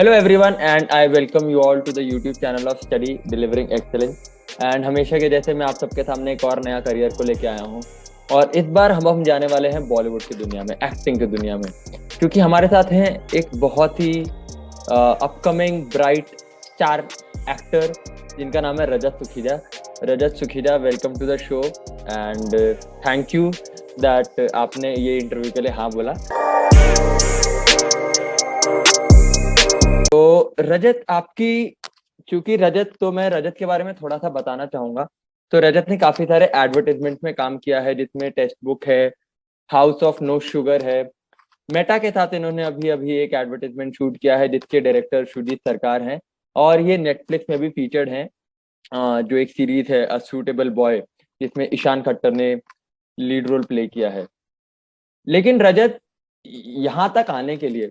Hello everyone and I welcome you all to the YouTube channel of Study Delivering Excellence and हमेशा के जैसे मैं आप सबके सामने एक और नया करियर को लेके आया हूँ और इस बार हम जाने वाले हैं बॉलीवुड की दुनिया में, एक्टिंग की दुनिया में, क्योंकि हमारे साथ हैं एक बहुत ही अपकमिंग ब्राइट स्टार एक्टर जिनका नाम है Rajat Sukhija. Rajat Sukhija, welcome to the show and thank you that आपने ये इंटरव्यू के लिए हाँ बोला। तो रजत चूंकि मैं रजत के बारे में थोड़ा सा बताना चाहूंगा। तो रजत ने काफी सारे एडवर्टाइजमेंट में काम किया है, जिसमें टेक्स्ट बुक है, हाउस ऑफ नो शुगर है। मेटा के साथ इन्होंने अभी अभी एक एडवर्टाइजमेंट शूट किया है जिसके डायरेक्टर सुजीत सरकार हैं और ये नेटफ्लिक्स में भी फीचर्ड हैं, जो एक सीरीज है अ सूटेबल बॉय, जिसमें ईशान खट्टर ने लीड रोल प्ले किया है। लेकिन रजत, यहाँ तक आने के लिए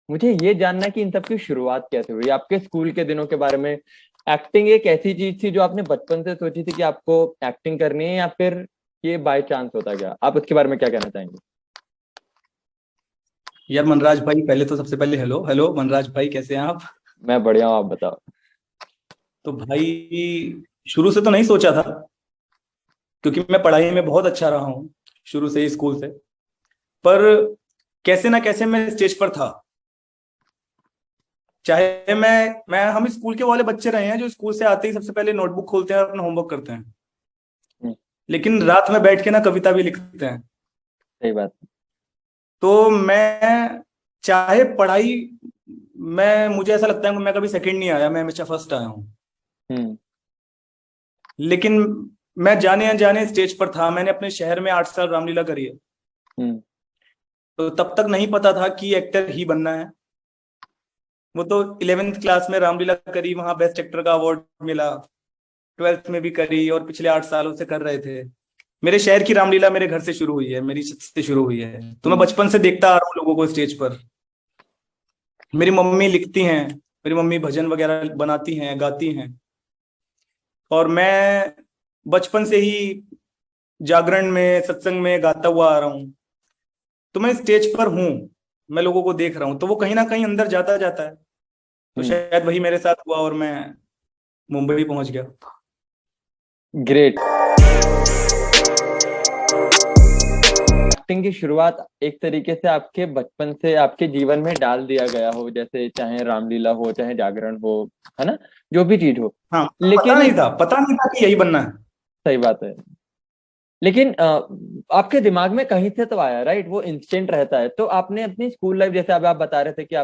मुझे ये जानना है कि इन सब की शुरुआत कैसे हुई, आपके स्कूल के दिनों के बारे में। एक्टिंग एक ऐसी चीज थी जो आपने बचपन से सोची थी कि आपको एक्टिंग करनी है, या फिर ये बाय चांस होता गया? आप उसके बारे में क्या कहना चाहेंगे? यार मनराज भाई, पहले तो सबसे पहले हेलो हेलो मनराज भाई, कैसे हैं आप? मैं बढ़िया हूँ, आप बताओ। तो भाई, शुरू से तो नहीं सोचा था, क्योंकि मैं पढ़ाई में बहुत अच्छा रहा हूँ शुरू से ही, स्कूल से। पर कैसे ना कैसे मैं स्टेज पर था। चाहे हम स्कूल के वाले बच्चे रहे हैं जो स्कूल से आते ही सबसे पहले नोटबुक खोलते हैं और अपना होमवर्क करते हैं, हम्म, लेकिन रात में बैठ के ना कविता भी लिखते हैं। सही बात। तो मैं, चाहे पढ़ाई में मुझे ऐसा लगता है कि मैं कभी सेकंड नहीं आया, मैं हमेशा फर्स्ट आया हूँ। हम्म। लेकिन मैं जाने अनजाने स्टेज पर था। मैंने अपने शहर में 8 साल रामलीला करी है। हम्म। तो तब तक नहीं पता था कि एक्टर ही बनना है। वो तो 11th क्लास में रामलीला करी, वहां बेस्ट एक्टर का अवार्ड मिला। 12th में भी करी और पिछले 8 सालों से कर रहे थे। मेरे शहर की रामलीला मेरे घर से शुरू हुई है, मेरी छत से शुरू हुई है। तो मैं बचपन से देखता आ रहा हूँ लोगों को स्टेज पर। मेरी मम्मी लिखती हैं, मेरी मम्मी भजन वगैरह बनाती हैं, गाती हैं। और मैं बचपन से ही जागरण में, सत्संग में गाता हुआ आ रहा हूँ। तो मैं स्टेज पर हूँ, मैं लोगों को देख रहा हूँ, तो वो कहीं ना कहीं अंदर जाता जाता है। तो हम्म। शायद वही मेरे साथ हुआ और मैं मुंबई पहुंच गया। ग्रेट। एक्टिंग की शुरुआत एक तरीके से आपके बचपन से आपके जीवन में डाल दिया गया हो, जैसे चाहे रामलीला हो, चाहे जागरण हो, है ना, जो भी चीज हो। हाँ, लेकिन पता नहीं था कि यही बनना है। सही बात है। लेकिन आपके दिमाग में कहीं से तो आया, राइट? वो इंस्टेंट रहता है। तो आपने अपनी स्कूल लाइफ, जैसे अब आप बता रहे थे कि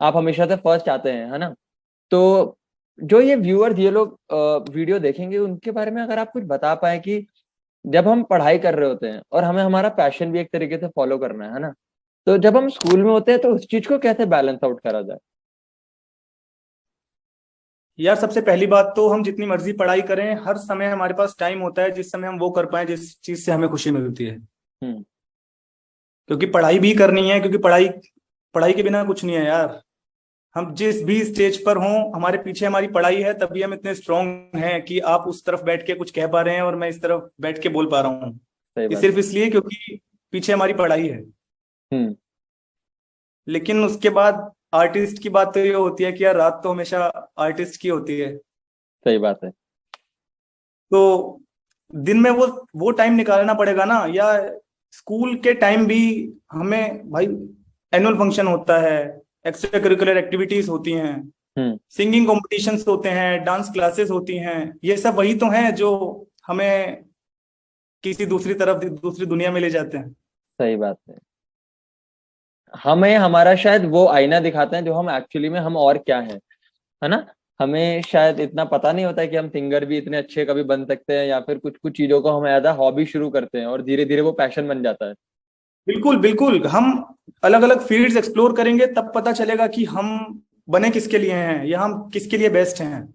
आप हमेशा से फर्स्ट आते हैं, है ना? तो जो ये व्यूअर्स, ये लोग वीडियो देखेंगे, उनके बारे में अगर आप कुछ बता पाए कि जब हम पढ़ाई कर रहे होते हैं और हमें हमारा पैशन भी एक तरीके से फॉलो करना है ना, तो जब हम स्कूल में होते हैं तो उस चीज को कैसे बैलेंस आउट करा जाए? यार, सबसे पहली बात तो हम जितनी मर्जी पढ़ाई करें, हर समय हमारे पास टाइम होता है जिस समय हम वो कर पाए जिस चीज से हमें खुशी मिलती है। हम्म। क्योंकि पढ़ाई भी करनी है, क्योंकि पढ़ाई पढ़ाई के बिना कुछ नहीं है यार। हम जिस भी स्टेज पर हों, हमारे पीछे हमारी पढ़ाई है, तभी हम इतने स्ट्रांग हैं कि आप उस तरफ बैठ के कुछ कह पा रहे हैं और मैं इस तरफ बैठ के बोल पा रहा हूँ। सही ये बात सिर्फ है। इसलिए क्योंकि पीछे हमारी पढ़ाई है। हम्म। लेकिन उसके बाद आर्टिस्ट की बात तो ये होती है कि यार, रात तो हमेशा आर्टिस्ट की होती है। सही बात है। तो दिन में वो टाइम निकालना पड़ेगा ना। या स्कूल के टाइम भी हमें भाई, एनुअल फंक्शन होता है, एक्स्ट्रा करिकुलर एक्टिविटीज होती हैं, हम्म। सिंगिंग कॉम्पिटिशन्स होते हैं, डांस क्लासेस होती हैं। ये सब वही तो हैं जो हमें किसी दूसरी तरफ, दूसरी दुनिया में ले जाते हैं। सही बात है। हमें हमारा शायद वो आईना दिखाते हैं जो हम एक्चुअली में हम और क्या है ना? हमें शायद इतना पता नहीं होता है कि हम सिंगर भी इतने अच्छे कभी बन सकते हैं, या फिर कुछ कुछ चीजों को हम एज अ हॉबी शुरू करते हैं और धीरे धीरे वो पैशन बन जाता है। बिल्कुल बिल्कुल। हम अलग अलग फील्ड्स एक्सप्लोर करेंगे, तब पता चलेगा कि हम बने किसके लिए हैं या हम किसके लिए बेस्ट हैं।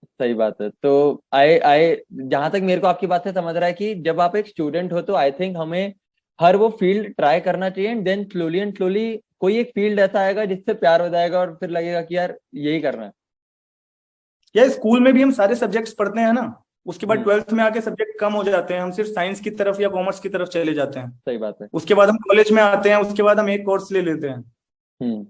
सही बात है। तो आई आई जहां तक मेरे को आपकी बात से समझ रहा है कि जब आप एक स्टूडेंट हो तो आई थिंक हमें हर वो फील्ड ट्राई करना चाहिए, एंड स्लोली कोई एक फील्ड ऐसा आएगा जिससे प्यार हो जाएगा और फिर लगेगा कि यार यही करना है। या स्कूल में भी हम सारे सब्जेक्ट्स पढ़ते हैं ना, उसके बाद हम्म। 12th में आके सब्जेक्ट कम हो जाते हैं, हम सिर्फ साइंस की तरफ या कॉमर्स की तरफ चले जाते हैं। सही बात है। उसके बाद हम कॉलेज में आते हैं, उसके बाद हम एक कोर्स ले लेते हैं। हम्म।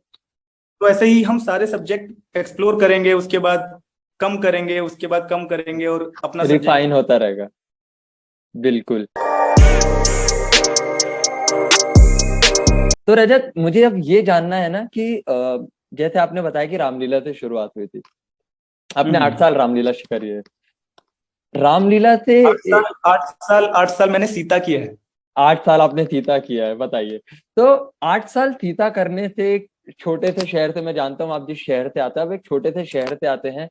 तो ऐसे ही हम सारे सब्जेक्ट एक्सप्लोर करेंगे, उसके बाद कम करेंगे, उसके बाद कम करेंगे और अपना सब्जेक्ट रिफाइन होता रहेगा। बिल्कुल। तो रजत, मुझे अब ये जानना है ना कि जैसे आपने बताया कि रामलीला से शुरुआत हुई थी, आपने 8 साल रामलीला करी है। रामलीला से 8 साल 8 साल मैंने सीता किया है। 8 साल आपने सीता किया है, बताइए। तो 8 साल सीता करने से एक छोटे से शहर से, मैं जानता हूँ आप जिस शहर से आते हैं, आप एक छोटे से शहर से आते हैं,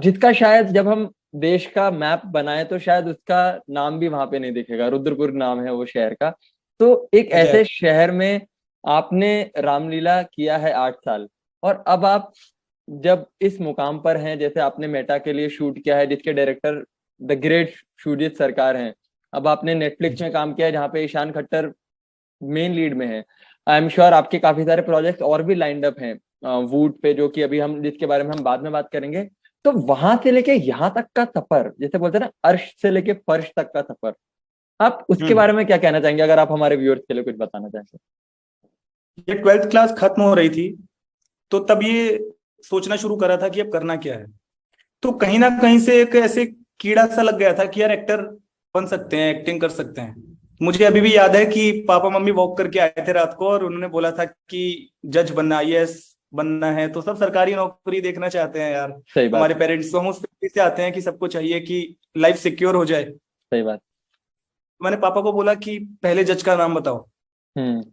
जिसका शायद जब हम देश का मैप बनाए तो शायद उसका नाम भी वहां पे नहीं दिखेगा, रुद्रपुर नाम है वो शहर का। तो एक अजय, ऐसे शहर में आपने रामलीला किया है 8 साल, और अब आप जब इस मुकाम पर हैं, जैसे आपने मेटा के लिए शूट किया है जिसके डायरेक्टर द ग्रेट शुजित सरकार हैं, अब आपने नेटफ्लिक्स में काम किया है जहाँ पे ईशान खट्टर मेन लीड में है। आई एम श्योर आपके काफी सारे प्रोजेक्ट और भी लाइंड अप हैं वूट पे, जो कि अभी हम जिसके बारे में हम बाद में बात करेंगे। तो वहां से लेके यहाँ तक का सफर, जैसे बोलते हैं ना, अर्श से लेके फर्श तक का सफर, आप उसके बारे में क्या कहना चाहेंगे, अगर आप हमारे व्यूअर्स के लिए कुछ बताना चाहें तो? ये 12th क्लास खत्म हो रही थी, तो तब ये सोचना शुरू करा था कि अब करना क्या है। तो कहीं ना कहीं से एक ऐसे कीड़ा सा लग गया था कि यार एक्टर बन सकते हैं, एक्टिंग कर सकते हैं। मुझे अभी भी याद है कि पापा मम्मी वॉक करके आए थे रात को और उन्होंने बोला था कि जज बनना, आईएएस बनना है, तो सब सरकारी नौकरी देखना चाहते हैं यार। सही बात हमारे है। पेरेंट्स तो हम उस फैमिली से आते हैं कि सबको चाहिए कि लाइफ सिक्योर हो जाए। सही बात। मैंने पापा को बोला कि पहले जज का नाम बताओ। हम्म।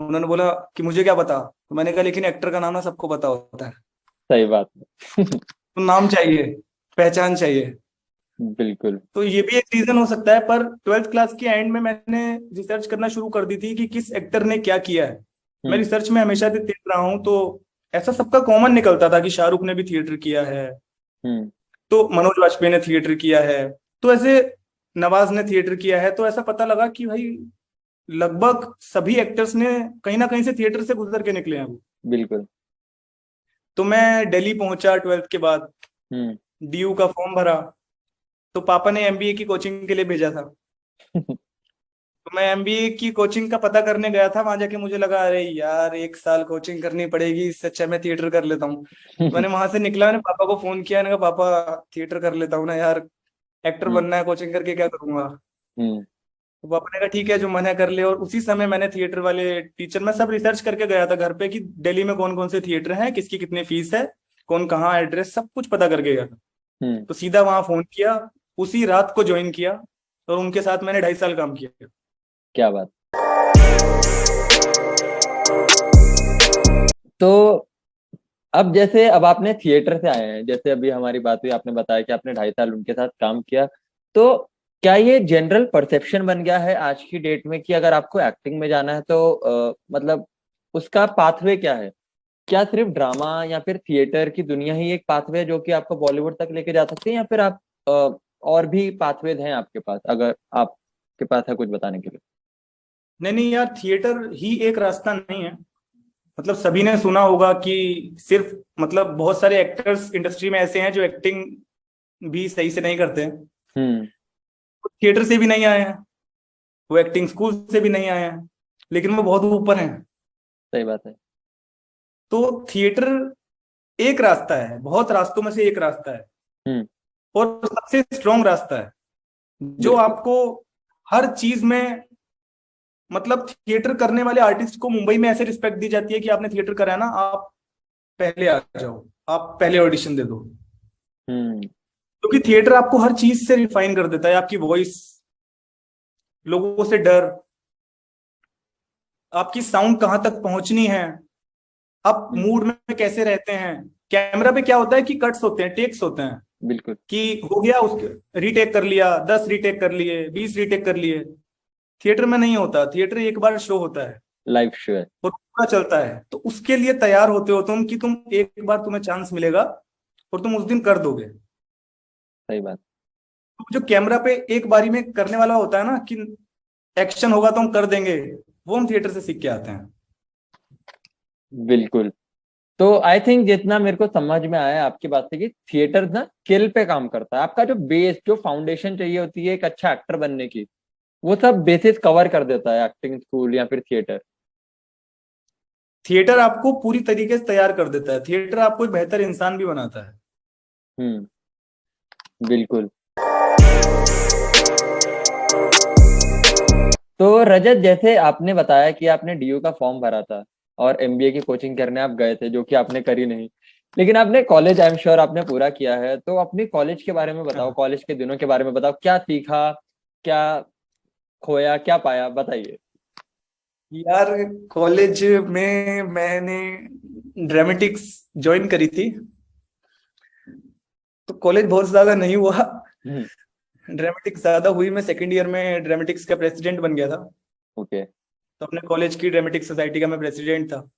उन्होंने बोला कि मुझे क्या पता। तो मैंने कहा लेकिन एक्टर का नाम ना सबको पता होता है, सही बात है। तो नाम चाहिए, पहचान चाहिए। बिल्कुल। तो ये भी एक रीजन हो सकता है, पर 12th क्लास के एंड में मैंने रिसर्च करना शुरू कर दी थी कि किस एक्टर ने क्या किया है। मैं हम्म। रिसर्च में हमेशा से देख रहा हूँ, तो ऐसा सबका कॉमन निकलता था कि शाहरुख ने भी थिएटर किया है, हम्म। तो मनोज वाजपेयी ने थिएटर किया है, तो ऐसे नवाज ने थिएटर किया है। तो ऐसा पता लगा कि भाई लगभग सभी एक्टर्स ने कहीं ना कहीं से थिएटर से गुजर के निकले हैं वो। बिल्कुल। तो मैं दिल्ली पहुंचा 12th के बाद, हम्म। डीयू का फॉर्म भरा, तो पापा ने एमबीए की कोचिंग के लिए भेजा था। तो मैं एमबीए की कोचिंग का पता करने गया था, वहां जाके मुझे लगा अरे यार 1 साल कोचिंग करनी पड़ेगी, इससे अच्छा मैं थिएटर कर लेता हूँ। मैंने वहां से निकला, मैंने पापा को फोन किया, मैंने कहा पापा थिएटर कर लेता हूँ ना यार, एक्टर हम्म। बनना है, कोचिंग करके क्या करूंगा। हम्म। तो पापा ने कहा ठीक है जो मन है कर ले। और उसी समय मैंने थिएटर वाले टीचर, मैं सब रिसर्च करके गया था घर पे कि दिल्ली में कौन कौन से थिएटर हैं, किसकी कितनी फीस है, कौन कहाँ एड्रेस, सब कुछ पता करके गया था। हम्म। तो सीधा वहां फोन किया, उसी रात को ज्वाइन किया, और उनके साथ मैंने 2.5 साल काम किया। क्या बात। तो अब जैसे अब आपने थिएटर से आए हैं, जैसे अभी हमारी बात हुई, आपने बताया कि आपने 2.5 साल उनके साथ काम किया, तो क्या ये जनरल परसेप्शन बन गया है आज की डेट में कि अगर आपको एक्टिंग में जाना है तो मतलब उसका पाथवे क्या है? क्या सिर्फ ड्रामा या फिर थिएटर की दुनिया ही एक पाथवे है जो कि आपको बॉलीवुड तक लेके जा सकती है, या फिर आप और भी पाथवेज हैं आपके पास, अगर आपके पास है कुछ बताने के लिए? नहीं नहीं यार, थिएटर ही एक रास्ता नहीं है। मतलब सभी ने सुना होगा कि सिर्फ, मतलब बहुत सारे एक्टर्स इंडस्ट्री में ऐसे हैं जो एक्टिंग भी सही से नहीं करते हैं, हम्म। वो थिएटर से भी नहीं आए हैं, वो एक्टिंग स्कूल से भी नहीं आए हैं, लेकिन वो बहुत ऊपर हैं। सही बात है। तो थिएटर एक रास्ता है, बहुत रास्तों में से एक रास्ता है, हम्म। और सबसे स्ट्रॉन्ग रास्ता है जो बिल्कुल। आपको हर चीज में, मतलब थिएटर करने वाले आर्टिस्ट को मुंबई में ऐसे रिस्पेक्ट दी जाती है कि आपने थिएटर करा है ना, आप पहले आ जाओ, आप पहले ऑडिशन दे दो। हम्म। क्योंकि थिएटर आपको हर चीज से रिफाइन कर देता है, आपकी वॉइस, लोगों से डर, आपकी साउंड कहाँ तक पहुंचनी है, आप हम्म। मूड में कैसे रहते हैं। कैमरा पे क्या होता है कि कट्स होते हैं, टेक्स होते हैं, बिल्कुल। कि हो गया उसके रीटेक कर लिया, 10 रीटेक कर लिए, 20 रीटेक कर लिए। थिएटर में नहीं होता, थिएटर एक बार शो होता है लाइव शो है। और पूरा चलता है, तो उसके लिए तैयार होते हो तुम कि तुम एक बार तुम्हें चांस मिलेगा और तुम उस दिन कर दोगे। सही बात। तो जो कैमरा पे एक बारी में करने वाला होता है ना कि एक्शन होगा तो हम कर देंगे, वो हम थिएटर से सीख के आते हैं। बिल्कुल। तो आई थिंक जितना मेरे को समझ में आया आपकी बात से कि थिएटर ना स्किल पे काम करता है, आपका जो बेस, जो फाउंडेशन चाहिए होती है एक अच्छा एक्टर बनने की, वो सब बेसिस कवर कर देता है एक्टिंग स्कूल या फिर थिएटर। थिएटर आपको पूरी तरीके से तैयार कर देता है, थिएटर आपको एक बेहतर इंसान भी बनाता है। बिल्कुल। तो रजत, जैसे आपने बताया कि आपने डीयू का फॉर्म भरा था और एमबीए की कोचिंग करने आप गए थे, जो कि आपने करी नहीं, लेकिन आपने कॉलेज, आई एम श्योर आपने पूरा किया है। तो अपनी कॉलेज के बारे में बताओ, हाँ। कॉलेज के दिनों के बारे में बताओ, क्या सीखा, क्या खोया, क्या पाया, बताइए। यार कॉलेज में मैंने ड्रामेटिक्स ज्वाइन करी थी, तो कॉलेज बहुत ज्यादा नहीं हुआ। हम्म। ड्रामेटिक्स ज्यादा हुई, मैं सेकंड ईयर में ड्रामेटिक्स का प्रेसिडेंट बन गया था। ओके। तो अपने कॉलेज की ड्रामेटिक्स सोसाइटी का मैं प्रेसिडेंट था।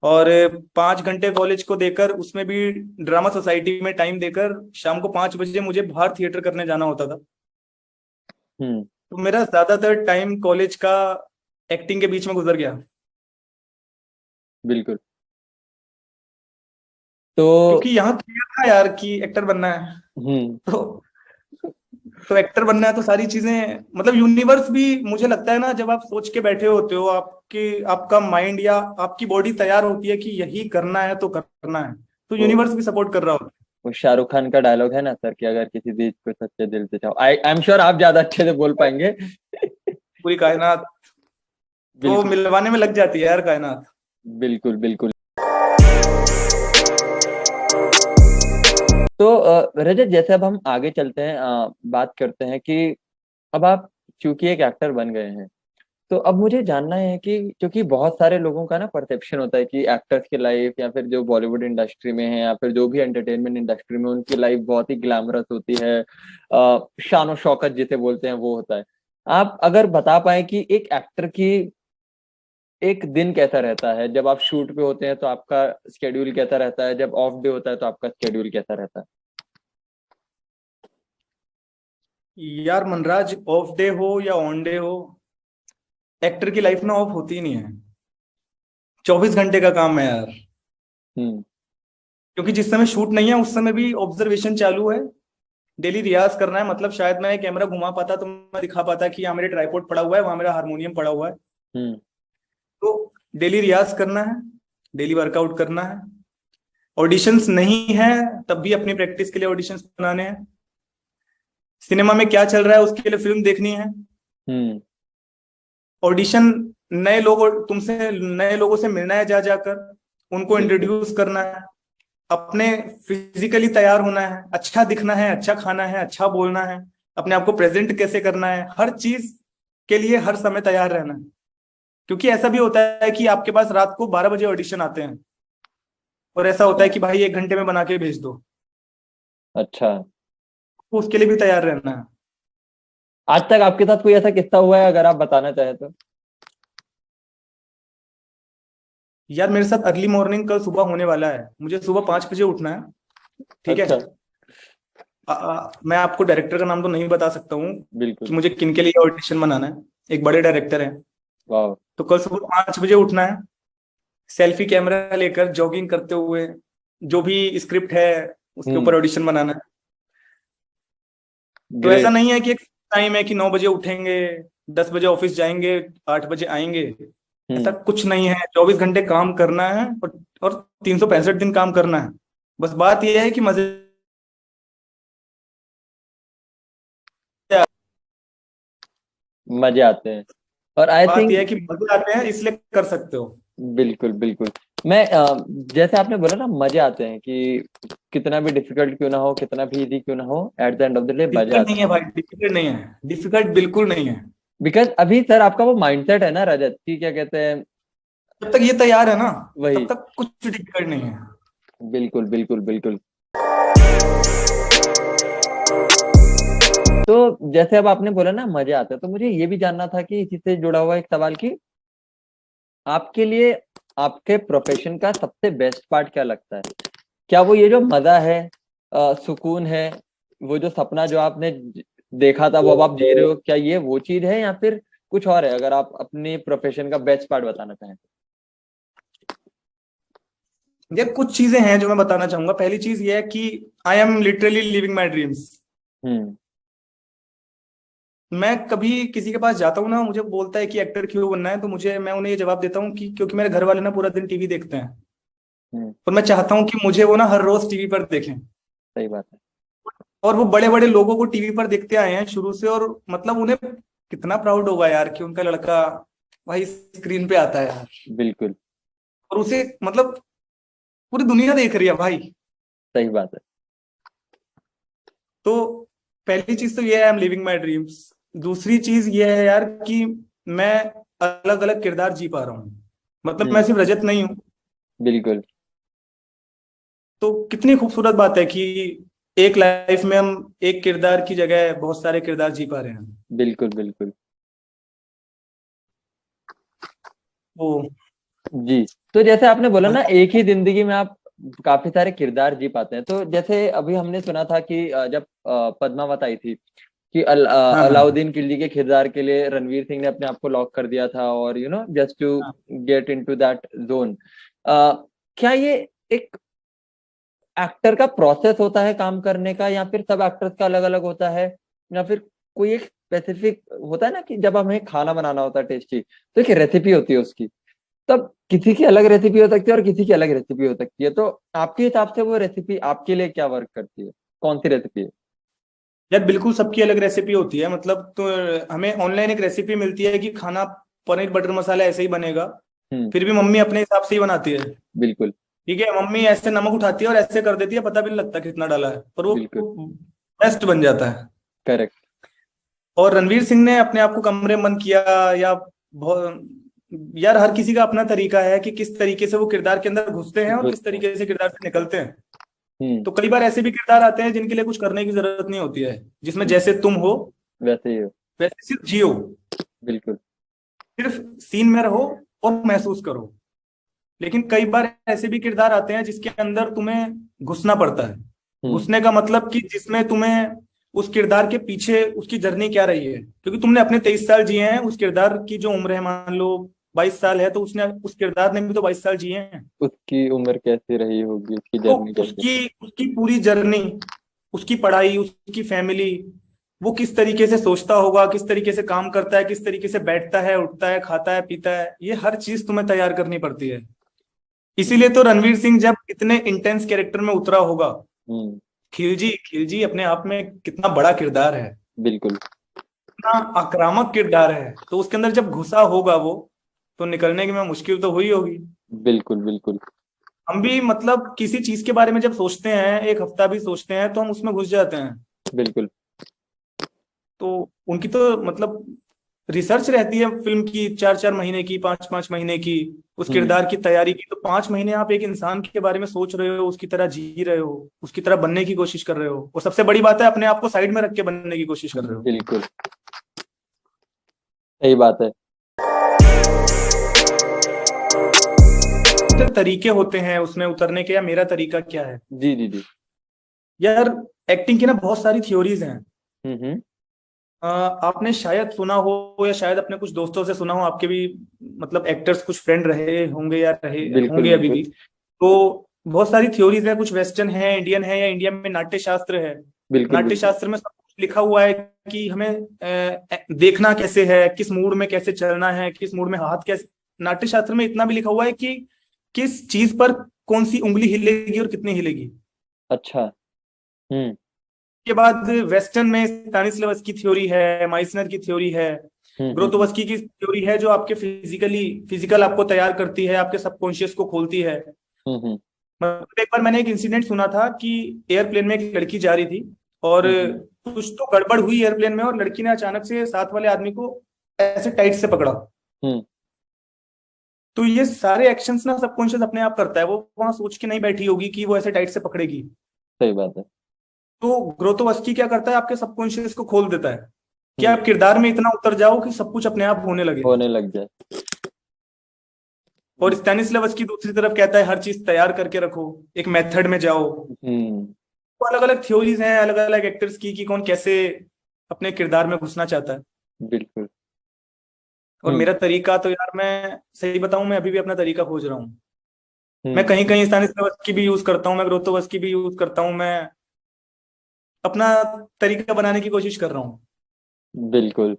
और 5 घंटे कॉलेज को देकर, उसमें भी ड्रामा सोसाइटी में टाइम देकर, शाम को 5 बजे मुझे बाहर थिएटर करने जाना होता था। हम्म। तो मेरा ज्यादातर टाइम कॉलेज का एक्टिंग के बीच में गुजर गया। बिल्कुल। तो क्योंकि यहाँ क्लियर था यार कि एक्टर बनना है। हम्म। तो एक्टर बनना है तो सारी चीजें, मतलब यूनिवर्स भी, मुझे लगता है ना, जब आप सोच के बैठे होते हो, आपकी आपका माइंड या आपकी बॉडी तैयार होती है कि यही करना है तो करना है, तो वो यूनिवर्स भी सपोर्ट कर रहा होता वो शाहरुख खान का डायलॉग है ना सर, कि अगर किसी चीज को सच्चे दिल से चाहो, आई एम श्योर आप ज्यादा अच्छे से बोल है। पाएंगे। पूरी कायनात तो बिल्कुल मिलवाने में लग जाती है यार, कायनात। बिल्कुल बिल्कुल। तो रजत, जैसे अब हम आगे चलते हैं, बात करते हैं कि अब आप चूंकि एक एक्टर बन गए हैं, तो अब मुझे जानना है कि क्योंकि बहुत सारे लोगों का ना परसेप्शन होता है कि एक्टर्स की लाइफ, या फिर जो बॉलीवुड इंडस्ट्री में है, या फिर जो भी एंटरटेनमेंट इंडस्ट्री में, उनकी लाइफ बहुत ही ग्लैमरस होती है, शान और शौकत जिसे बोलते हैं वो होता है। आप अगर बता पाए कि एक एक्टर की एक दिन कैसा रहता है, जब आप शूट पे होते हैं तो आपका स्केड्यूल कैसा रहता है, जब ऑफ डे होता है तो आपका स्केड्यूल कैसा रहता है। यार मनराज, ऑफ डे हो या ऑन डे हो, एक्टर की लाइफ में ऑफ होती ही नहीं है। 24 घंटे का काम है यार। हम्म। क्योंकि जिस समय शूट नहीं है उस समय भी ऑब्जर्वेशन चालू है, डेली रियाज करना है। मतलब शायद मैं कैमरा घुमा पाता तो मैं दिखा पाता कि यहाँ मेरे ट्राइपॉड पड़ा हुआ है, वहां मेरा हारमोनियम पड़ा हुआ है। हम्म। तो डेली रियाज करना है, डेली वर्कआउट करना है। ऑडिशंस नहीं है तब भी अपनी प्रैक्टिस के लिए ऑडिशंस बनाने हैं। सिनेमा में क्या चल रहा है उसके लिए फिल्म देखनी है। हम्म। ऑडिशन, नए लोगों से मिलना है, जा जाकर उनको बिल्कुल। इंट्रोड्यूस करना है। अपने फिजिकली तैयार होना है, अच्छा दिखना है, अच्छा खाना है, अच्छा बोलना है, अपने आप को प्रेजेंट कैसे करना है, हर चीज के लिए हर समय तैयार रहना है। क्योंकि ऐसा भी होता है कि आपके पास रात को 12 बजे ऑडिशन आते हैं, और ऐसा होता है कि भाई 1 घंटे में बना के भेज दो, अच्छा। तो उसके लिए भी तैयार रहना है। आज तक आपके साथ कोई ऐसा किस्सा हुआ है, अगर आप बताना चाहें तो। यार मेरे साथ अर्ली मॉर्निंग कल सुबह होने वाला है, मुझे सुबह 5 बजे उठना है। ठीक है। अच्छा। मैं आपको डायरेक्टर का नाम तो नहीं बता सकता हूँ बिल्कुल। कि मुझे किन के लिए ऑडिशन बनाना है, एक बड़े डायरेक्टर है। वाह। तो कल सुबह 5 बजे उठना है, सेल्फी कैमरा लेकर जॉगिंग करते हुए जो भी स्क्रिप्ट है उसके ऊपर हम्म। ऑडिशन बनाना है। तो ऐसा ग्रेट। नहीं है कि एक टाइम है कि 9 बजे उठेंगे, 10 बजे ऑफिस जाएंगे, 8 बजे आएंगे। ऐसा हम्म। कुछ नहीं है, 24 घंटे काम करना है, और 365 दिन काम करना है। बस बात यह है कि मजे, मजे आते हैं। और आई बात यह है थिंक कि मजे आते हैं इसलिए कर सकते हो। बिल्कुल बिल्कुल। मैं जैसे आपने बोला ना, मजे आते हैं, कि कितना भी डिफिकल्ट क्यों ना हो, कितना भी इजी क्यों ना हो, at the end of the day मजे डिफिकल्ट आते नहीं हैं। है भाई, डिफिकल्ट नहीं है, डिफिकल्ट बिल्कुल नहीं है। बिकॉज अभी सर आपका वो माइंडसेट है ना रजत, की क्या कहते हैं। जब तक ये तैयार है ना, तब वही। तक कुछ डिफिकल्ट नहीं है। बिल्कुल बिल्कुल बिल्कुल। तो जैसे अब आपने बोला ना मजे आते हैं, तो मुझे ये भी जानना था कि इसी से जुड़ा हुआ एक सवाल, की आपके लिए आपके प्रोफेशन का सबसे बेस्ट पार्ट क्या लगता है। क्या वो ये जो मजा है, सुकून है, वो जो सपना जो आपने देखा था वो अब आप जी रहे हो, क्या ये वो चीज है, या फिर कुछ और है, अगर आप अपने प्रोफेशन का बेस्ट पार्ट बताना चाहें तो। यार कुछ चीजें हैं जो मैं बताना चाहूंगा। पहली चीज ये है कि I am literally living my dreams. Hmm. मैं कभी किसी के पास जाता हूँ ना, मुझे बोलता है कि एक्टर क्यों बनना है, तो मैं उन्हें ये जवाब देता हूँ कि क्योंकि मेरे घर वाले ना पूरा दिन टीवी देखते हैं, हम्म। और मैं चाहता हूँ कि मुझे वो ना हर रोज टीवी पर देखें। सही बात है। और वो बड़े बड़े लोगों को टीवी पर देखते आए हैं शुरू से, और मतलब उन्हें कितना प्राउड होगा यार कि उनका लड़का भाई स्क्रीन पे आता है यार, बिल्कुल। और उसे मतलब पूरी दुनिया देख रही है भाई। सही बात है। तो पहली चीज तो ये है, I am living my dreams. दूसरी चीज ये है यार कि मैं अलग अलग किरदार जी पा रहा हूँ, मतलब मैं हम्म। सिर्फ रजत नहीं हूँ। बिल्कुल। तो कितनी खूबसूरत बात है कि एक लाइफ में हम एक किरदार की जगह बहुत सारे किरदार जी पा रहे हैं। बिल्कुल बिल्कुल। वो जी। तो जैसे आपने बोला ना, भाई। एक ही जिंदगी में आप काफी सारे किरदार जी पाते हैं, तो जैसे अभी हमने सुना था कि जब पद्मावत आई थी कि हाँ हाँ अलाउद्दीन खिलजी के किरदार के लिए रणवीर सिंह ने अपने आप को लॉक कर दिया था, और जस्ट टू हाँ। Get into that zone. क्या ये एक एक्टर का प्रोसेस होता है काम करने का, या फिर सब एक्टर्स का अलग अलग होता है, या फिर कोई एक स्पेसिफिक होता है ना कि जब हमें खाना बनाना होता है टेस्टी, तो एक रेसिपी होती है उसकी, तब किसी की अलग रेसिपी हो सकती है और किसी की अलग रेसिपी हो सकती है, तो आपके हिसाब से वो रेसिपी आपके लिए क्या वर्क करती है? कौन सी रेसिपी है? यार बिल्कुल सबकी अलग रेसिपी होती है, मतलब तो हमें ऑनलाइन एक रेसिपी मिलती है कि खाना पनीर बटर मसाला ऐसे ही बनेगा, हम्म। फिर भी मम्मी अपने हिसाब से ही बनाती है। बिल्कुल। ठीक है, मम्मी ऐसे नमक उठाती है और ऐसे कर देती है, पता भी नहीं लगता कितना डाला है, पर वो बिल्कुल। बेस्ट बन जाता है। करेक्ट। और रणवीर सिंह ने अपने आप को कमरे में बंद किया, या बहुत, यार हर किसी का अपना तरीका है कि किस तरीके से वो किरदार के अंदर घुसते हैं और किस घुसते हैं। तरीके से किरदार से निकलते हैं। हम्म। तो कई बार ऐसे भी किरदार आते हैं जिनके लिए कुछ करने की जरूरत नहीं होती है, जिसमें जैसे तुम हो वैसे ही हो। वैसे सिर्फ जियो, बिल्कुल। सिर्फ सीन में रहो और महसूस करो। लेकिन कई बार ऐसे भी किरदार आते हैं जिसके अंदर तुम्हें घुसना पड़ता है। हम्म। घुसने का मतलब कि जिसमें तुम्हें उस किरदार के पीछे उसकी जर्नी क्या रही है, क्योंकि तुमने अपने 23 साल जिए हैं, उस किरदार की जो उम्र है मान लो 22 साल है, तो उसने उस किरदार ने भी तो 22 साल जिए हैं। उसकी उम्र कैसी रही होगी, उसकी तो जर्नी कैसी उसकी उसकी पूरी जर्नी, उसकी पढ़ाई, उसकी फैमिली, वो किस तरीके से सोचता होगा, किस तरीके से काम करता है, किस तरीके से बैठता है, उठता है, खाता है, पीता है, ये हर चीज तुम्हें तैयार करनी पड़ती है। इसीलिए तो रणवीर सिंह जब इतने इंटेंस कैरेक्टर में उतरा होगा, हम्म। खिलजी खिलजी अपने आप में कितना बड़ा किरदार है, बिल्कुल। कितना आक्रामक किरदार है, तो उसके अंदर जब घुसा होगा वो, तो निकलने की में मुश्किल तो हुई होगी। बिल्कुल। बिल्कुल। हम भी मतलब किसी चीज के बारे में जब सोचते हैं, एक हफ्ता भी सोचते हैं, तो हम उसमें घुस जाते हैं। बिल्कुल। तो उनकी तो मतलब रिसर्च रहती है फिल्म की, 4 4 महीने की, 5 5 महीने की, उस हम्म। किरदार की तैयारी की। तो 5 महीने आप एक इंसान के बारे में सोच रहे हो, उसकी तरह जी रहे हो, उसकी तरह बनने की कोशिश कर रहे हो, और सबसे बड़ी बात है अपने आप को साइड में रख के बनने की कोशिश कर रहे हो। बिल्कुल। सही बात है। तो तरीके होते हैं उसमें उतरने के, या मेरा तरीका क्या है जी जी जी। यार, एक्टिंग की ना बहुत सारी थ्योरीज हैं। हम्म। आपने शायद सुना हो, या शायद अपने कुछ दोस्तों से सुना हो, आपके भी मतलब एक्टर्स कुछ फ्रेंड रहे होंगे या रहे बिल्कुल होंगे अभी बिल्कुल। भी। तो बहुत सारी थ्योरीज है, कुछ वेस्टर्न है, इंडियन है, या इंडिया में नाट्य शास्त्र है। बिल्कुल। नाट्य बिल्कुल। शास्त्र में सब कुछ लिखा हुआ है कि हमें देखना कैसे है, किस मूड में कैसे चलना है, किस मूड में हाथ कैसे। नाट्य शास्त्र में इतना भी लिखा हुआ है कि किस चीज पर कौन सी उंगली हिलेगी और कितनी हिलेगी। अच्छा। हम्म। के बाद वेस्टर्न में स्टानिस्लावस्की की थ्योरी है, माइसनर की थ्योरी है, हम्म। ग्रोतोवस्की की थ्योरी है, जो आपके फिजिकल आपको तैयार करती है, आपके सबकॉन्शियस को खोलती है। हम्म। मतलब एक बार मैंने एक इंसिडेंट सुना था कि एयरप्लेन में एक लड़की जा रही थी, और हम्म। कुछ तो गड़बड़ हुई एयरप्लेन में, और लड़की ने अचानक से साथ वाले आदमी को ऐसे टाइट से पकड़ा। हम्म। तो ये सारे एक्शंस ना सबकॉन्शियस अपने आप करता है, वो वहां सोच के नहीं बैठी होगी कि वो ऐसे टाइट से पकड़ेगी। सही बात है। तो ग्रोतोवस्की क्या करता है, आपके सबकॉन्शियस को खोल देता है कि हम्म। आप किरदार में इतना उतर जाओ कि सब कुछ अपने आप होने लगे। होने लग जाए। और स्टैनिस्लावस्की दूसरी तरफ कहता है हर चीज तैयार करके रखो, एक मेथड में जाओ। हम्म। तो अलग अलग थ्योरीज हैं अलग अलग एक्टर्स की कि कौन कैसे अपने किरदार में घुसना चाहता है। बिल्कुल। और हम्म। मेरा तरीका तो यार, मैं सही बताऊं, मैं अभी भी अपना तरीका खोज रहा हूँ। मैं हम्म। कहीं कहीं स्टैनिस्लावस्की भी यूज करता हूँ, मैं ग्रोतोवस्की भी यूज करता हूँ, मैं अपना तरीका बनाने की कोशिश कर रहा हूँ। बिल्कुल।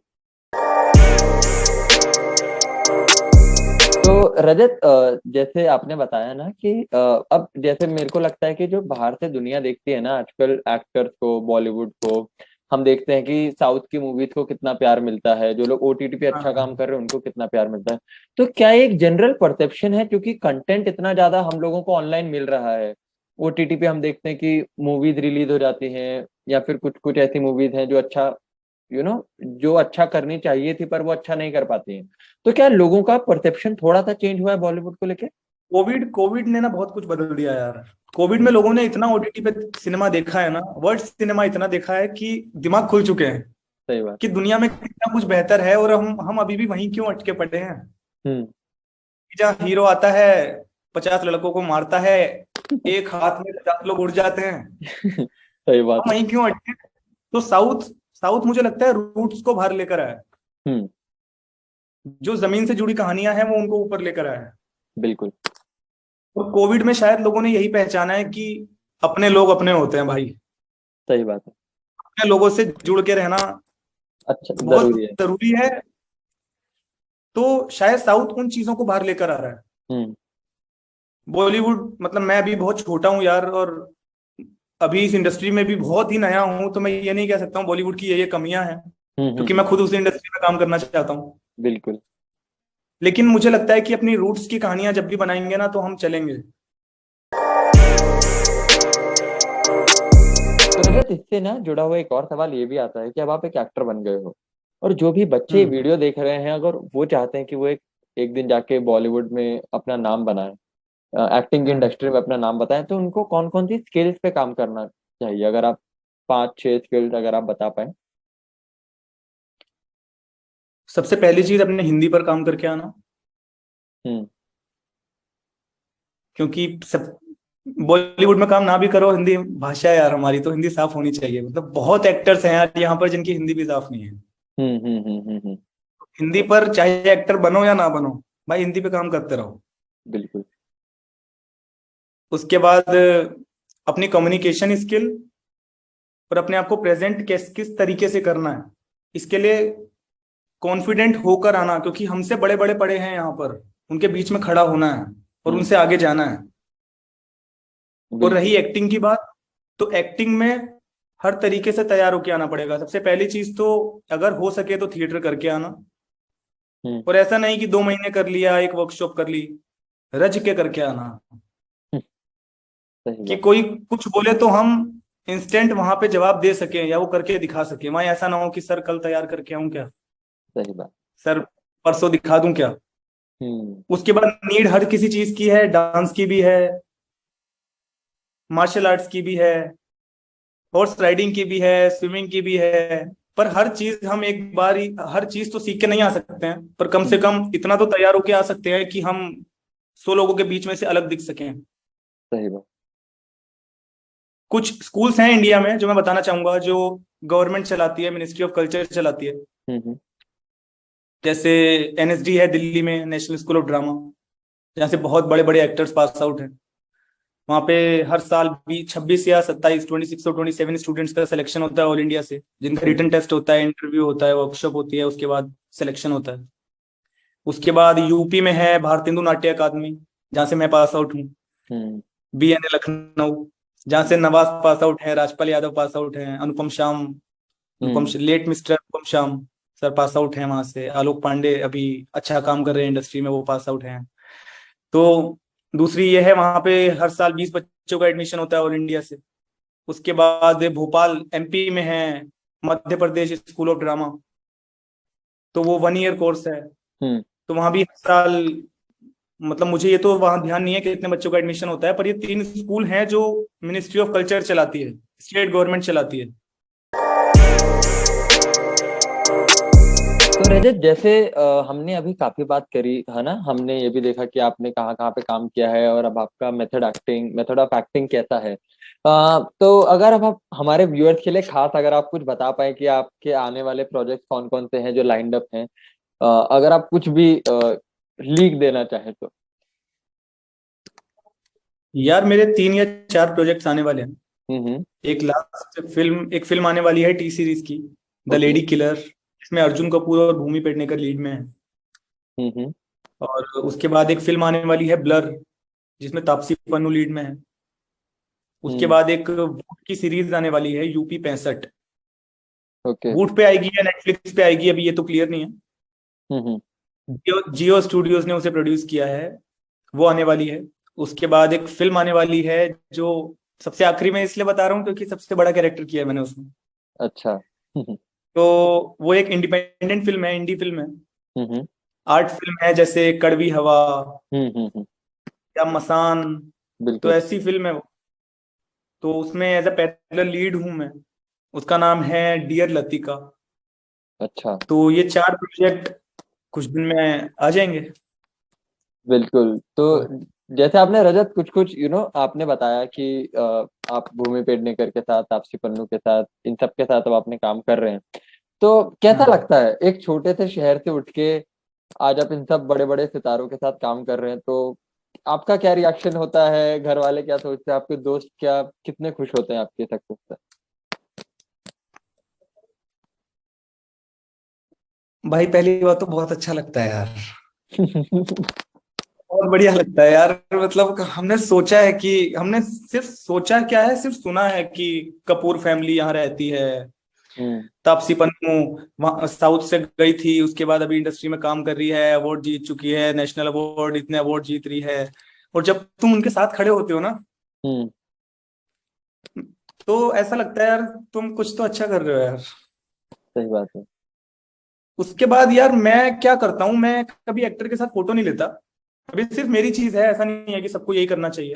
तो रजत, जैसे आपने बताया ना कि अब जैसे मेरे को लगता है कि जो बाहर से दुनिया देखती है ना आजकल एक्टर्स को, बॉलीवुड को, हम देखते हैं कि साउथ की मूवीज को कितना प्यार मिलता है, जो लोग ओटीटी पे अच्छा काम हाँ। कर रहे हैं उनको कितना प्यार मिलता है। तो क्या एक जनरल परसेप्शन है, क्योंकि कंटेंट इतना ज्यादा हम लोगों को ऑनलाइन मिल रहा है, ओटीटी पे हम देखते हैं कि मूवीज रिलीज हो जाती हैं, या फिर कुछ कुछ ऐसी मूवीज हैं जो अच्छा, जो अच्छा करनी चाहिए थी पर वो अच्छा नहीं कर पाती हैं। तो क्या लोगों का परसेप्शन थोड़ा सा चेंज हुआ है बॉलीवुड को लेके? कोविड कोविड ने ना बहुत कुछ बदल दिया यार। कोविड में हम्म, लोगों ने इतना ओटीटी पे सिनेमा देखा है ना, वर्ल्ड सिनेमा इतना देखा है कि दिमाग खुल चुके हैं सही बात कि है। दुनिया में कितना कुछ बेहतर है, और हम अभी भी वहीं क्यों अटके पड़े हैं। हम्म। कि जहाँ हीरो आता है, 50 लड़कों को मारता है, एक हाथ में 50 लोग उड़ जाते हैं, सही बात हम है। वहीं क्यों अटके। तो साउथ साउथ मुझे लगता है रूट्स को बाहर लेकर आया है। हम्म। जो जमीन से जुड़ी कहानियां हैं वो उनको ऊपर लेकर आया है। बिल्कुल। और कोविड में शायद लोगों ने यही पहचाना है कि अपने लोग अपने होते हैं भाई। सही बात है। अपने लोगों से जुड़ के रहना अच्छा, बहुत जरूरी है। जरूरी है। तो शायद साउथ उन चीजों को बाहर लेकर आ रहा है। हम्म। बॉलीवुड मतलब मैं अभी बहुत छोटा हूँ यार, और अभी इस इंडस्ट्री में भी बहुत ही नया हूँ, तो मैं ये नहीं कह सकता हूँ बॉलीवुड की ये कमियां हैं, क्योंकि हम्म। मैं खुद उसी इंडस्ट्री में काम करना चाहता हूँ। बिल्कुल। लेकिन मुझे लगता है कि अपनी रूट्स की कहानियां जब भी बनाएंगे ना तो हम चलेंगे। तो रजत, इससे ना जुड़ा हुआ एक और सवाल ये भी आता है कि अब आप एक एक्टर बन गए हो, और जो भी बच्चे ये हम्म। वीडियो देख रहे हैं, अगर वो चाहते हैं कि वो एक एक दिन जाके बॉलीवुड में अपना नाम बनाए, एक्टिंग की हम्म। इंडस्ट्री में अपना नाम बताएं, तो उनको कौन कौन सी स्किल्स पे काम करना चाहिए? अगर आप 5-6 स्किल्स अगर आप बता पाए। सबसे पहली चीज अपने हिंदी पर काम करके आना। हम्म। क्योंकि सब बॉलीवुड में काम ना भी करो, हिंदी भाषा है यार हमारी, तो हिंदी साफ होनी चाहिए। मतलब बहुत एक्टर्स हैं यार यहाँ पर जिनकी हिंदी भी साफ नहीं है। हम्म। हिंदी पर चाहे एक्टर बनो या ना बनो, भाई हिंदी पे काम करते रहो। बिल्कुल। उसके बाद अपनी कम्युनिकेशन स्किल और अपने आप को प्रेजेंट किस किस तरीके से करना है, इसके लिए कॉन्फिडेंट होकर आना, क्योंकि हमसे बड़े बड़े पड़े हैं यहाँ पर, उनके बीच में खड़ा होना है और हम्म। उनसे आगे जाना है। और बिल्कुल। रही एक्टिंग की बात, तो एक्टिंग में हर तरीके से तैयार होके आना पड़ेगा। सबसे पहली चीज तो अगर हो सके तो थिएटर करके आना। हम्म। और ऐसा नहीं कि 2 महीने कर लिया, एक वर्कशॉप कर ली, रज के करके आना। सही कि बात। कोई कुछ बोले तो हम इंस्टेंट वहां पे जवाब दे सकें या वो करके दिखा सकें। वहां ऐसा ना हो कि सर कल तैयार करके आऊं क्या, सही बात। सर परसों दिखा दूं क्या। हम्म। उसके बाद नीड हर किसी चीज की है, डांस की भी है, मार्शल आर्ट्स की भी है, हॉर्स राइडिंग की भी है, स्विमिंग की भी है। पर हर चीज हम एक बार ही हर चीज तो सीख के नहीं आ सकते हैं, पर कम से हम्म। कम इतना तो तैयार होके आ सकते हैं कि हम 100 लोगों के बीच में से अलग दिख सकें। सही बात। कुछ स्कूल्स हैं इंडिया में जो मैं बताना चाहूंगा, जो गवर्नमेंट चलाती है, मिनिस्ट्री ऑफ कल्चर चलाती है। हम्म। जैसे एनएसडी है दिल्ली में, नेशनल स्कूल ऑफ ड्रामा, जहाँ से बहुत बड़े बड़े एक्टर्स पास आउट हैं। वहाँ पे हर साल भी 26 या 27, 26 और 27 स्टूडेंट्स का सिलेक्शन होता है ऑल इंडिया से, जिनका हम्म। रिटन टेस्ट होता है, इंटरव्यू होता है, वर्कशॉप होती है, उसके बाद सिलेक्शन होता है। उसके बाद यूपी में है भारतेंदु नाट्य अकादमी, जहाँ से मैं पास आउट हूँ। हम्म। बीएनए लखनऊ, जहाँ से नवाज पास आउट है, राजपाल यादव पास आउट है, अनुपम श्याम, हम्म। लेट मिस्टर अनुपम श्याम सर पास आउट हैं वहां से, आलोक पांडे अभी अच्छा काम कर रहे हैं इंडस्ट्री में, वो पास आउट हैं। तो दूसरी ये है, वहां पे हर साल 20 बच्चों का एडमिशन होता है ऑल इंडिया से। उसके बाद भोपाल एमपी में है Madhya Pradesh school of drama, तो वो 1 ईयर कोर्स है। हम्म। तो वहां भी हर साल, मतलब मुझे ये तो वहां ध्यान नहीं है कि कितने बच्चों का एडमिशन होता है, पर ये 3 स्कूल हैं जो मिनिस्ट्री ऑफ कल्चर चलाती है, स्टेट गवर्नमेंट चलाती है। तो रजत, जैसे हमने अभी काफी बात करी है ना, हमने ये भी देखा कि आपने कहाँ कहाँ पे काम किया है, और अब आपका मेथड ऑफ एक्टिंग कैसा है। तो अगर अब आप हमारे व्यूअर्स के लिए खास अगर आप कुछ बता पाए कि आपके आने वाले प्रोजेक्ट कौन कौन से हैं जो लाइंड अप हैं, अगर आप कुछ भी लीक देना चाहें तो। यार मेरे 3 या 4 प्रोजेक्ट्स आने वाले हैं। हम्म। एक फिल्म आने वाली है टी सीरीज की, द ओके। Lady killer. इसमें अर्जुन कपूर और भूमि पेडनेकर लीड में है। हम्म। और उसके बाद एक फिल्म आने वाली है ब्लर, जिसमें तापसी पन्नू लीड में है। उसके हम्म। बाद एक वूट की सीरीज आने वाली है, यूपी 65। ओके। वूट पे आएगी या नेटफ्लिक्स पे आएगी अभी ये तो क्लियर नहीं है। हम्म। जियो जियो स्टूडियोज ने उसे प्रोड्यूस किया है, वो आने वाली है। उसके बाद एक फिल्म आने वाली है, जो सबसे आखिरी में इसलिए बता रहा हूँ क्योंकि सबसे बड़ा कैरेक्टर किया है मैंने उसमें। अच्छा। हम्म। तो वो एक इंडिपेंडेंट फिल्म है, इंडी फिल्म है, हम्म। आर्ट फिल्म है, जैसे कड़वी हवा हम्म। या मसान। तो बिल्कुल। ऐसी फिल्म है वो। तो उसमें एज अ पैरेलल लीड हूँ मैं। उसका नाम है डियर लतिका। अच्छा। तो ये 4 प्रोजेक्ट कुछ दिन में आ जाएंगे। बिल्कुल। तो जैसे आपने रजत कुछ कुछ आपने बताया कि आप भूमि पेडनेकर के साथ, तापसी पन्नू के साथ, इन सब के साथ अब आपने काम कर रहे हैं। तो कैसा हाँ लगता है एक छोटे से शहर से उठ के आज आप इन सब बड़े बड़े सितारों के साथ काम कर रहे हैं? तो आपका क्या रिएक्शन होता है? घर वाले क्या सोचते हैं? आपके दोस्त क्या कितने खुश होते हैं आपके सक्सेस भाई, पहली बात तो बहुत अच्छा लगता है यार। से? बहुत बढ़िया लगता है यार। मतलब हमने सोचा है कि हमने सिर्फ सोचा क्या है, सिर्फ सुना है कि कपूर फैमिली यहाँ रहती है। हम्म। तापसी पन्नू वहाँ साउथ से गई थी, उसके बाद अभी इंडस्ट्री में काम कर रही है, अवार्ड जीत चुकी है, नेशनल अवार्ड, इतने अवार्ड जीत रही है। और जब तुम उनके साथ खड़े होते हो ना, हम्म। तो ऐसा लगता है यार तुम कुछ तो अच्छा कर रहे हो यार। सही बात है। उसके बाद यार मैं क्या करता हूँ, मैं कभी एक्टर के साथ फोटो नहीं लेता। अभी सिर्फ मेरी चीज है, ऐसा नहीं है कि सबको यही करना चाहिए।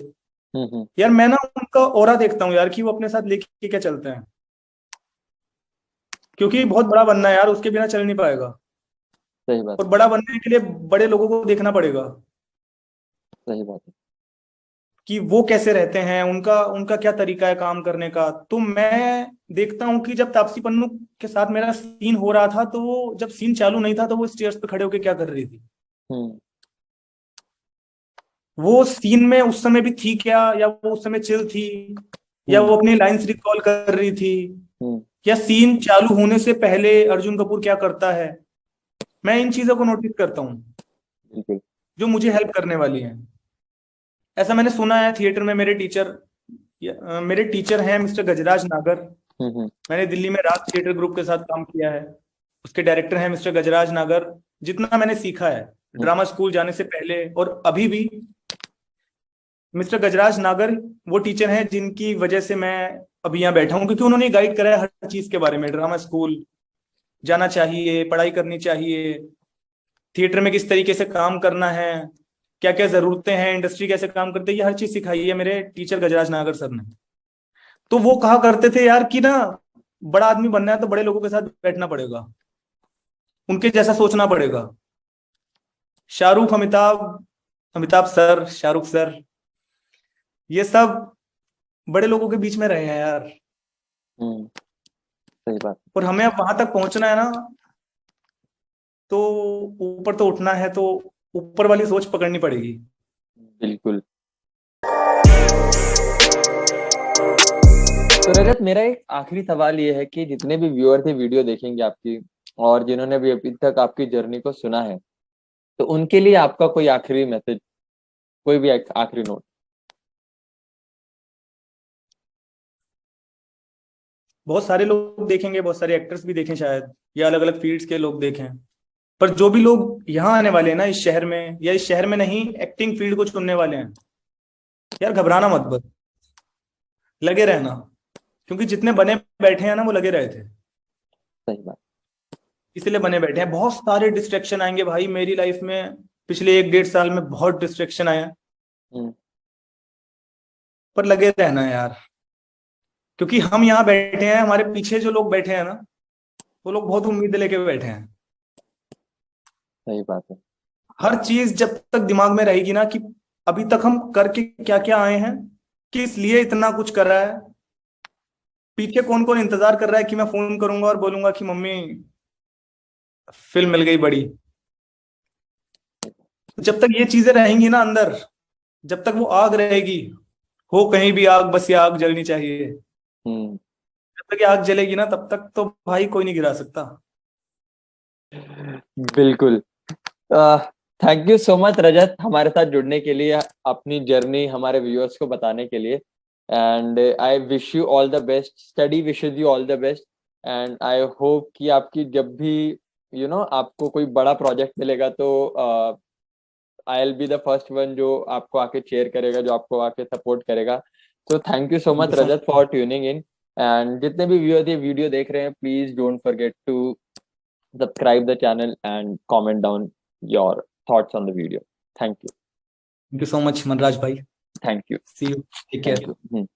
हम्म। यार मैं ना उनका ऑरा देखता हूँ यार, कि वो अपने साथ लेके क्या चलते हैं। क्योंकि बहुत बड़ा बनना है यार, उसके बिना चल नहीं पाएगा। सही बात और है। बड़ा बनने के लिए बड़े लोगों को देखना पड़ेगा सही बात है। कि वो कैसे रहते हैं, उनका उनका क्या तरीका है काम करने का। तो मैं देखता हूँ कि जब तापसी पन्नू के साथ मेरा सीन हो रहा था, तो वो जब सीन चालू नहीं था तो वो स्टेयर्स पे खड़े होके क्या कर रही थी, हम्म। वो सीन में उस समय भी थी क्या, या वो उस समय चिल थी, या हम्म। वो अपनी लाइंस रिकॉल कर रही थी, हम्म। या सीन चालू होने से पहले अर्जुन कपूर क्या करता है। मैं इन चीजों को नोटिस करता हूँ बिल्कुल। जो मुझे हेल्प करने वाली हैं। ऐसा मैंने सुना है थिएटर में, मेरे टीचर हैं मिस्टर गजराज नागर। हम्म। मैंने दिल्ली में राज थिएटर ग्रुप के साथ काम किया है। उसके डायरेक्टर हैं मिस्टर गजराज नागर। जितना मैंने सीखा है हम्म। ड्रामा स्कूल जाने से पहले और अभी भी, मिस्टर गजराज नागर वो टीचर हैं जिनकी वजह से मैं अभी यहाँ बैठा हूँ, क्योंकि उन्होंने गाइड करा है हर चीज के बारे में। ड्रामा स्कूल जाना चाहिए, पढ़ाई करनी चाहिए, थिएटर में किस तरीके से काम करना है, क्या क्या जरूरतें हैं, इंडस्ट्री कैसे काम करते है, ये हर चीज सिखाई है मेरे टीचर गजराज नागर सर ने। तो वो कहा करते थे यार कि ना, बड़ा आदमी बनना है तो बड़े लोगों के साथ बैठना पड़ेगा, उनके जैसा सोचना पड़ेगा। शाहरुख, अमिताभ, अमिताभ सर, शाहरुख सर, ये सब बड़े लोगों के बीच में रहे हैं यार। हम्म। सही बात और हमें अब वहां तक पहुंचना है ना, तो ऊपर तो उठना है, तो ऊपर वाली सोच पकड़नी पड़ेगी। है। बिल्कुल। तो रजत, मेरा एक आखिरी सवाल ये है कि जितने भी व्यूअर थे वीडियो देखेंगे आपकी, और जिन्होंने भी अभी तक आपकी जर्नी को सुना है, तो उनके लिए आपका कोई आखिरी मैसेज, कोई भी एक आखिरी नोट? बहुत सारे लोग देखेंगे, बहुत सारे एक्टर्स भी देखें शायद, या अलग अलग फील्ड्स के लोग देखें। पर जो भी लोग यहाँ आने वाले हैं ना इस शहर में, या इस शहर में नहीं, एक्टिंग फील्ड को चुनने वाले हैं, यार घबराना मत, बस लगे रहना। क्योंकि जितने बने बैठे हैं ना, वो लगे रहे थे, सही बात। इसलिए बने बैठे हैं। बहुत सारे डिस्ट्रैक्शन आएंगे भाई मेरी लाइफ में, पिछले 1 डेढ़ साल में बहुत डिस्ट्रैक्शन आया। हम्म। पर लगे रहना है यार, क्योंकि हम यहाँ बैठे हैं, हमारे पीछे जो लोग बैठे हैं ना, वो लोग बहुत उम्मीद लेके बैठे हैं। सही बात है। हर चीज जब तक दिमाग में रहेगी ना, कि अभी तक हम करके क्या क्या आए हैं, किस लिए इतना कुछ कर रहा है, पीछे कौन कौन इंतजार कर रहा है कि मैं फोन करूंगा और बोलूंगा कि मम्मी फिल्म मिल गई बड़ी। तो जब तक ये चीजें रहेंगी ना अंदर, जब तक वो आग रहेगी, हो कहीं भी आग, बस ये आग जलनी चाहिए। हम्म। जब तक ये आग जलेगी ना, तब तक तो भाई कोई नहीं गिरा सकता। बिल्कुल। थैंक यू सो मच रजत, हमारे साथ जुड़ने के लिए, अपनी जर्नी हमारे व्यूअर्स को बताने के लिए। And I wish you all the best, study wishes you all the best. And I hope कि आपकी जब भी आपको कोई बड़ा प्रोजेक्ट मिलेगा तो I will be the first one जो आपको आके चेयर करेगा, जो आपको आके सपोर्ट करेगा। तो thank you so thank much you so Rajat for tuning in. And जितने भी व्यूअर्स ये वीडियो देख रहे हैं, please don't forget to subscribe the channel and comment down your thoughts on the video. Thank you. Much Manraj भाई। Thank you. See you, take Thank care. you.